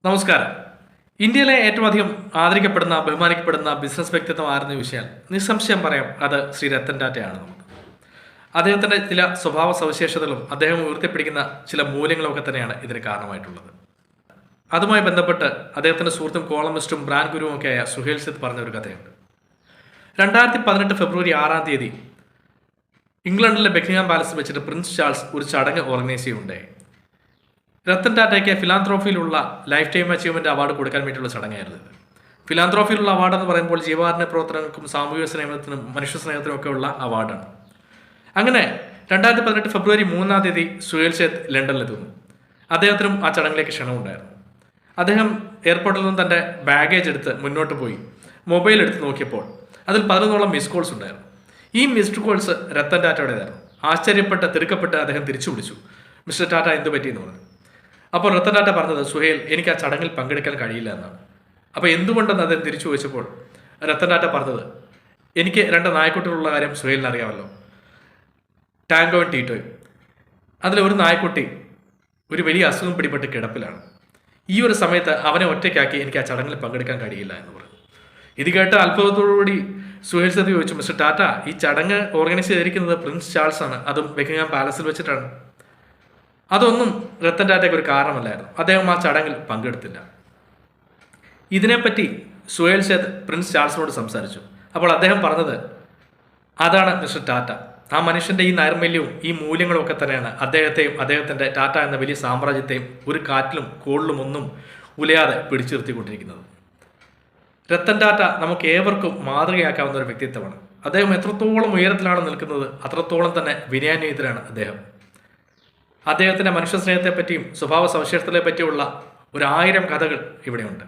നമസ്കാരം. ഇന്ത്യയിലെ ഏറ്റവും അധികം ആദരിക്കപ്പെടുന്ന ബഹുമാനിക്കപ്പെടുന്ന ബിസിനസ് വ്യക്തിത്വം ആരെന്ന് ചോദിച്ചാൽ നിസ്സംശയം പറയാം അത് ശ്രീ രത്തൻ ടാറ്റയാണ്. നമുക്ക് അദ്ദേഹത്തിൻ്റെ ചില സ്വഭാവ സവിശേഷതകളും അദ്ദേഹം ഉയർത്തിപ്പിടിക്കുന്ന ചില മൂല്യങ്ങളും തന്നെയാണ് ഇതിന് കാരണമായിട്ടുള്ളത്. അതുമായി ബന്ധപ്പെട്ട് അദ്ദേഹത്തിൻ്റെ സുഹൃത്തും കോളമിസ്റ്റും ബ്രാൻഡ് ഗുരുവും ഒക്കെയായ സുഹേൽ സെത്ത് പറഞ്ഞ ഒരു കഥയുണ്ട്. 2018 ഫെബ്രുവരി 6 ഇംഗ്ലണ്ടിലെ ബക്കിംഗ്ഹാം പാലസിൽ വെച്ചിട്ട് പ്രിൻസ് ചാൾസ് ഒരു ചടങ്ങ് ഓർഗനൈസ് ചെയ്യുകയുണ്ടായി. രത്തൻ ടാറ്റയ്ക്ക് ഫിലാന്ത്രോഫിയിലുള്ള ലൈഫ് ടൈം അച്ചീവ്മെൻറ്റ് അവാർഡ് കൊടുക്കാൻ വേണ്ടിയുള്ള ചടങ്ങായിരുന്നു ഇത്. ഫിലാന്ത്രോഫിയിലുള്ള അവാർഡ് എന്ന് പറയുമ്പോൾ ജീവകാരുണ്യ പ്രവർത്തനങ്ങൾക്കും സാമൂഹിക സ്നേഹത്തിനും മനുഷ്യ സ്നേഹത്തിനും ഒക്കെ ഉള്ള അവാർഡാണ്. അങ്ങനെ 2018 ഫെബ്രുവരി 3 സുഹേൽ സെത്ത് ലണ്ടനിലെത്തുന്നു. അദ്ദേഹത്തിനും ആ ചടങ്ങിലേക്ക് ക്ഷണമുണ്ടായിരുന്നു. അദ്ദേഹം എയർപോർട്ടിൽ നിന്ന് തൻ്റെ ബാഗേജ് എടുത്ത് മുന്നോട്ട് പോയി മൊബൈൽ എടുത്ത് നോക്കിയപ്പോൾ അതിൽ 11 മിസ് കോൾസ് ഉണ്ടായിരുന്നു. ഈ മിസ്ഡ് കോൾസ് രത്തൻ ടാറ്റയുടേതായിരുന്നു. ആശ്ചര്യപ്പെട്ട് തിടുക്കപ്പെട്ട് അദ്ദേഹം തിരിച്ചു വിളിച്ചു, മിസ്റ്റർ ടാറ്റ എന്ത് പറ്റിയെന്ന് പറഞ്ഞു. അപ്പോൾ രത്തൻ ടാറ്റ പറഞ്ഞത്, സുഹേൽ, എനിക്ക് ആ ചടങ്ങിൽ പങ്കെടുക്കാൻ കഴിയില്ല എന്നാണ്. അപ്പോൾ എന്തുകൊണ്ടെന്ന് അദ്ദേഹം തിരിച്ചു ചോദിച്ചപ്പോൾ രത്തൻ ടാറ്റ പറഞ്ഞത്, എനിക്ക് 2 നായ്ക്കുട്ടികളുള്ള കാര്യം സുഹേലിന് അറിയാമല്ലോ, ടാങ്കോയും ടീറ്റോയും. അതിലൊരു നായ്ക്കുട്ടി ഒരു വലിയ അസുഖം പിടിപെട്ട് കിടപ്പിലാണ്. ഈ ഒരു സമയത്ത് അവനെ ഒറ്റയ്ക്കാക്കി എനിക്ക് ആ ചടങ്ങിൽ പങ്കെടുക്കാൻ കഴിയില്ല എന്ന് പറഞ്ഞു. ഇത് കേട്ട് അത്ഭുതത്തോടുകൂടി സുഹേൽ സെത്ത് ചോദിച്ചു, മിസ്റ്റർ ടാറ്റ, ഈ ചടങ്ങ് ഓർഗനൈസ് ചെയ്തിരിക്കുന്നത് പ്രിൻസ് ചാൾസ് ആണ്, അതും ബക്കിംഗ്ഹാം പാലസിൽ വെച്ചിട്ടാണ്. അതൊന്നും രത്തൻ ടാറ്റയ്ക്ക് ഒരു കാരണമല്ലായിരുന്നു. അദ്ദേഹം ആ ചടങ്ങിൽ പങ്കെടുത്തില്ല. ഇതിനെപ്പറ്റി സുഹേൽ സെത്ത് പ്രിൻസ് ചാൾസിനോട് സംസാരിച്ചു. അപ്പോൾ അദ്ദേഹം പറഞ്ഞത്, അതാണ് മിസ്റ്റർ ടാറ്റ. ആ മനുഷ്യൻ്റെ ഈ നൈർമല്യവും ഈ മൂല്യങ്ങളും ഒക്കെ തന്നെയാണ് അദ്ദേഹത്തെയും അദ്ദേഹത്തിൻ്റെ ടാറ്റ എന്ന വലിയ സാമ്രാജ്യത്തെയും ഒരു കാറ്റിലും കോളിലും ഒന്നും ഉലയാതെ പിടിച്ചു നിർത്തിക്കൊണ്ടിരിക്കുന്നത്. രത്തൻ ടാറ്റ നമുക്ക് ഏവർക്കും മാതൃകയാക്കാവുന്ന ഒരു വ്യക്തിത്വമാണ്. അദ്ദേഹം എത്രത്തോളം ഉയരത്തിലാണ് നിൽക്കുന്നത് അത്രത്തോളം തന്നെ വിനയാന്വിതനാണ് അദ്ദേഹം. അദ്ദേഹത്തിൻ്റെ മനുഷ്യ സ്നേഹത്തെപ്പറ്റിയും സ്വഭാവ സവിശേഷതകളെ പറ്റിയുള്ള 1000 കഥകൾ ഇവിടെയുണ്ട്.